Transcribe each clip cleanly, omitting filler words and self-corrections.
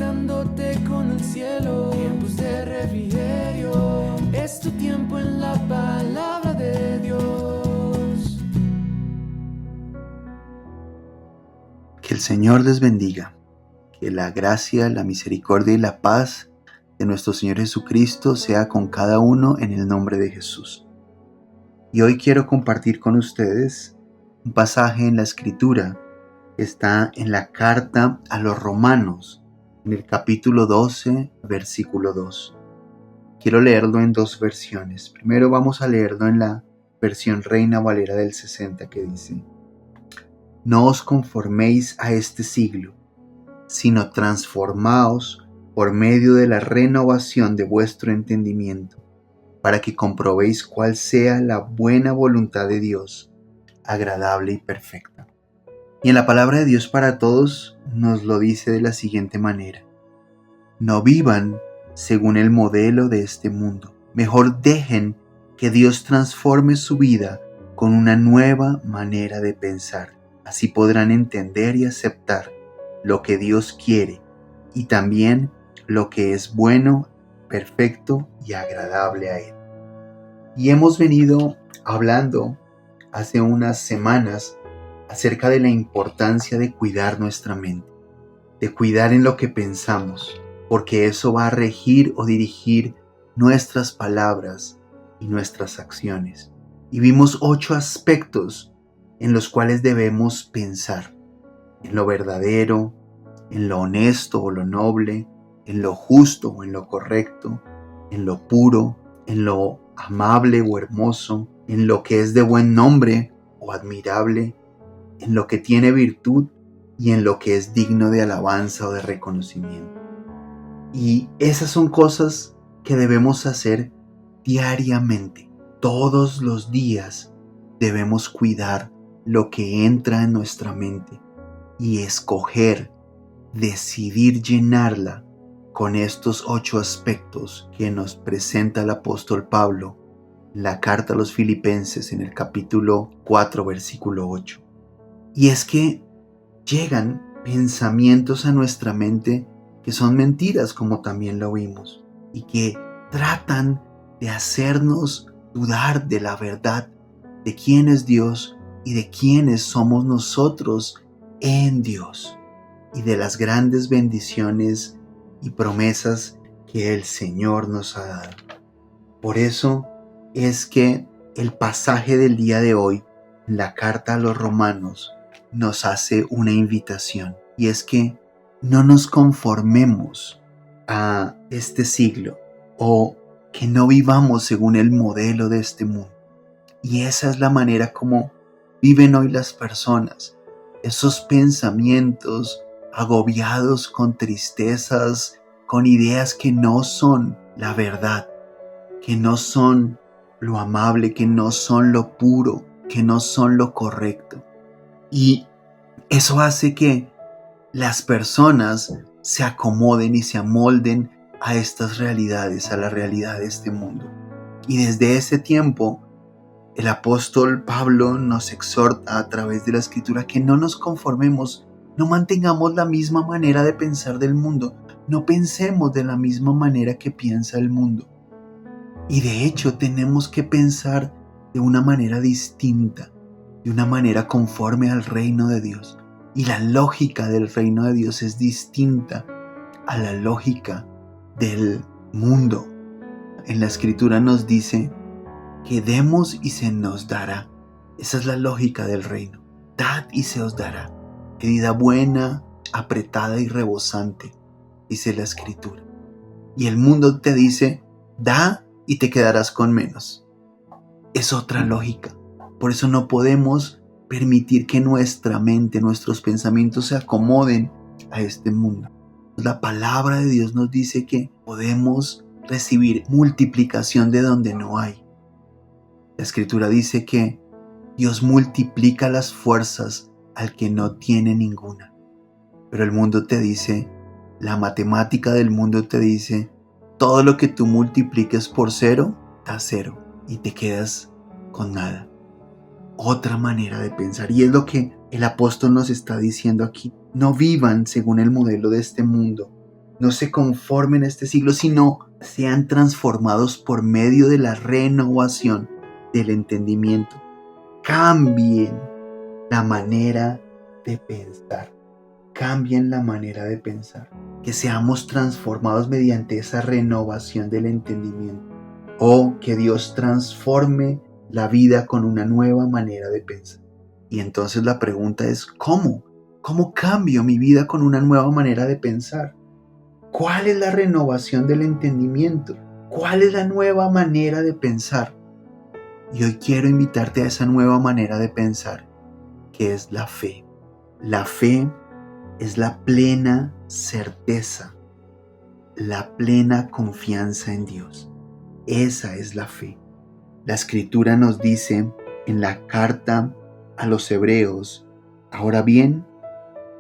conectándote con el cielo. Tiempos de refrigerio, es tu tiempo en la palabra de Dios. Que el Señor les bendiga, que la gracia, la misericordia y la paz de nuestro Señor Jesucristo sea con cada uno en el nombre de Jesús. Y hoy quiero compartir con ustedes un pasaje en la Escritura que está en la carta a los Romanos, en el capítulo 12, versículo 2. Quiero leerlo en dos versiones. Primero vamos a leerlo en la versión Reina Valera del 60, que dice: No os conforméis a este siglo, sino transformaos por medio de la renovación de vuestro entendimiento, para que comprobéis cuál sea la buena voluntad de Dios, agradable y perfecta. Y en la palabra de Dios para todos nos lo dice de la siguiente manera: no vivan según el modelo de este mundo. Mejor dejen que Dios transforme su vida con una nueva manera de pensar. Así podrán entender y aceptar lo que Dios quiere y también lo que es bueno, perfecto y agradable a Él. Y hemos venido hablando hace unas semanas acerca de la importancia de cuidar nuestra mente, de cuidar en lo que pensamos, porque eso va a regir o dirigir nuestras palabras y nuestras acciones. Y vimos 8 aspectos en los cuales debemos pensar: en lo verdadero, en lo honesto o lo noble, en lo justo o en lo correcto, en lo puro, en lo amable o hermoso, en lo que es de buen nombre o admirable, en lo que tiene virtud y en lo que es digno de alabanza o de reconocimiento. Y esas son cosas que debemos hacer diariamente. Todos los días debemos cuidar lo que entra en nuestra mente y escoger, decidir llenarla con estos 8 aspectos que nos presenta el apóstol Pablo en la carta a los Filipenses en el capítulo 4, versículo 8. Y es que llegan pensamientos a nuestra mente que son mentiras, como también lo vimos, y que tratan de hacernos dudar de la verdad, de quién es Dios y de quiénes somos nosotros en Dios, y de las grandes bendiciones y promesas que el Señor nos ha dado. Por eso es que el pasaje del día de hoy, en la carta a los Romanos, nos hace una invitación, y es que no nos conformemos a este siglo o que no vivamos según el modelo de este mundo. Y esa es la manera como viven hoy las personas, esos pensamientos agobiados con tristezas, con ideas que no son la verdad, que no son lo amable, que no son lo puro, que no son lo correcto. Y eso hace que las personas se acomoden y se amolden a estas realidades, a la realidad de este mundo. Y desde ese tiempo, el apóstol Pablo nos exhorta a través de la Escritura que no nos conformemos, no mantengamos la misma manera de pensar del mundo, no pensemos de la misma manera que piensa el mundo. Y de hecho tenemos que pensar de una manera distinta, de una manera conforme al reino de Dios. Y la lógica del reino de Dios es distinta a la lógica del mundo. En la Escritura nos dice que demos y se nos dará. Esa es la lógica del reino. Dad y se os dará. Medida buena, apretada y rebosante, dice la Escritura. Y el mundo te dice, da y te quedarás con menos. Es otra lógica. Por eso no podemos permitir que nuestra mente, nuestros pensamientos se acomoden a este mundo. La palabra de Dios nos dice que podemos recibir multiplicación de donde no hay. La Escritura dice que Dios multiplica las fuerzas al que no tiene ninguna. Pero el mundo te dice, la matemática del mundo te dice, todo lo que tú multipliques por 0, da 0 y te quedas con nada. Otra manera de pensar, y es lo que el apóstol nos está diciendo aquí: no vivan según el modelo de este mundo, No se conformen a este siglo, sino sean transformados por medio de la renovación del entendimiento. Cambien la manera de pensar. Cambien la manera de pensar. Que seamos transformados mediante esa renovación del entendimiento. O que Dios transforme la vida con una nueva manera de pensar. Y entonces la pregunta es, ¿cómo? ¿Cómo cambio mi vida con una nueva manera de pensar? ¿Cuál es la renovación del entendimiento? ¿Cuál es la nueva manera de pensar? Y hoy quiero invitarte a esa nueva manera de pensar, que es la fe. La fe es la plena certeza, la plena confianza en Dios. Esa es la fe. La Escritura nos dice en la carta a los Hebreos, ahora bien,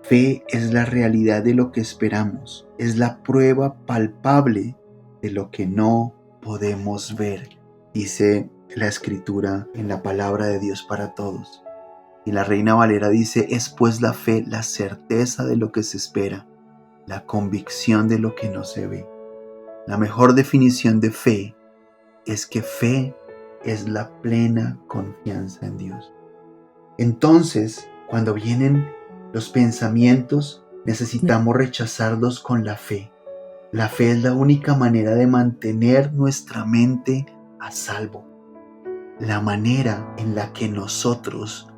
fe es la realidad de lo que esperamos, es la prueba palpable de lo que no podemos ver, dice la Escritura en la palabra de Dios para todos. Y la Reina Valera dice, es pues la fe la certeza de lo que se espera, la convicción de lo que no se ve. La mejor definición de fe es que fe es la plena confianza en Dios. Entonces, cuando vienen los pensamientos, necesitamos rechazarlos con la fe. La fe es la única manera de mantener nuestra mente a salvo. La manera en la que nosotros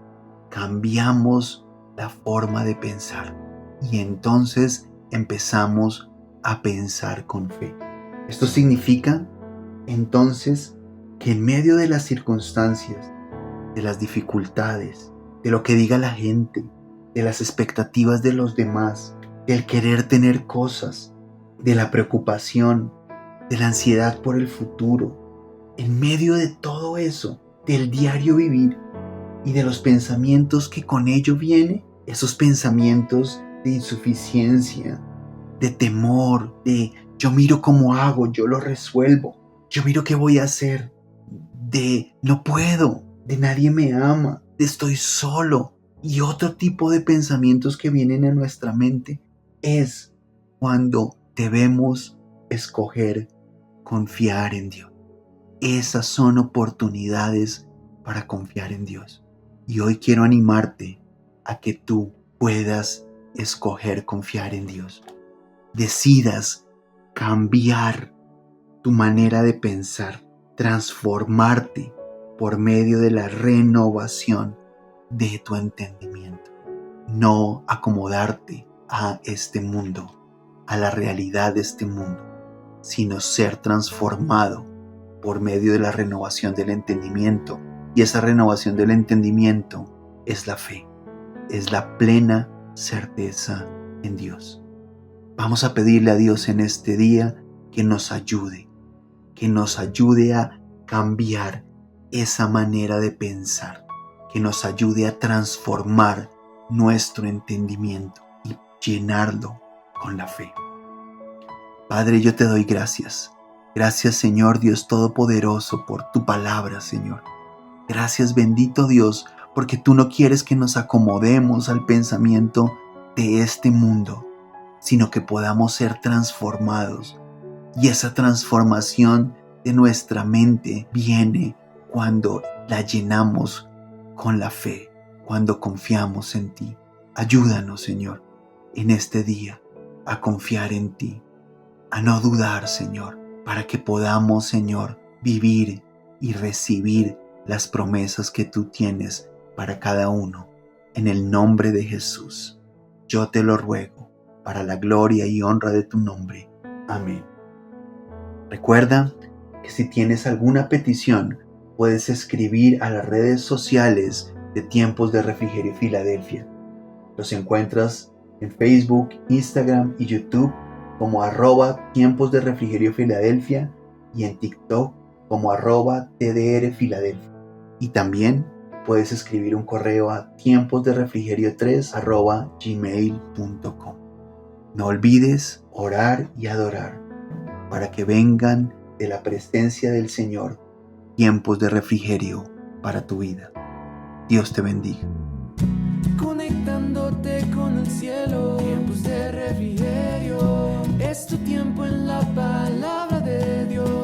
cambiamos la forma de pensar y entonces empezamos a pensar con fe. Esto significa entonces que en medio de las circunstancias, de las dificultades, de lo que diga la gente, de las expectativas de los demás, del querer tener cosas, de la preocupación, de la ansiedad por el futuro, en medio de todo eso, del diario vivir y de los pensamientos que con ello viene, esos pensamientos de insuficiencia, de temor, de yo miro cómo hago, yo lo resuelvo, yo miro qué voy a hacer, de no puedo, de nadie me ama, de estoy solo y otro tipo de pensamientos que vienen a nuestra mente, es cuando debemos escoger confiar en Dios. Esas son oportunidades para confiar en Dios. Y hoy quiero animarte a que tú puedas escoger confiar en Dios. Decidas cambiar tu manera de pensar, transformarte por medio de la renovación de tu entendimiento. No acomodarte a este mundo, a la realidad de este mundo, sino ser transformado por medio de la renovación del entendimiento. Y esa renovación del entendimiento es la fe, es la plena certeza en Dios. Vamos a pedirle a Dios en este día que nos ayude a cambiar esa manera de pensar, que nos ayude a transformar nuestro entendimiento y llenarlo con la fe. Padre, yo te doy gracias. Gracias, Señor Dios Todopoderoso, por tu palabra, Señor. Gracias, bendito Dios, porque tú no quieres que nos acomodemos al pensamiento de este mundo, sino que podamos ser transformados. Y esa transformación de nuestra mente viene cuando la llenamos con la fe, cuando confiamos en ti. Ayúdanos, Señor, en este día a confiar en ti, a no dudar, Señor, para que podamos, Señor, vivir y recibir las promesas que tú tienes para cada uno. En el nombre de Jesús, yo te lo ruego, para la gloria y honra de tu nombre. Amén. Recuerda que si tienes alguna petición, puedes escribir a las redes sociales de Tiempos de Refrigerio Filadelfia. Los encuentras en Facebook, Instagram y YouTube como @Tiempos de Refrigerio Filadelfia y en TikTok como @TDR Filadelfia. Y también puedes escribir un correo a tiemposderefrigerio3@gmail.com. No olvides orar y adorar para que vengan de la presencia del Señor tiempos de refrigerio para tu vida. Dios te bendiga. Conectándote con el cielo, tiempos de refrigerio, es tu tiempo en la palabra de Dios.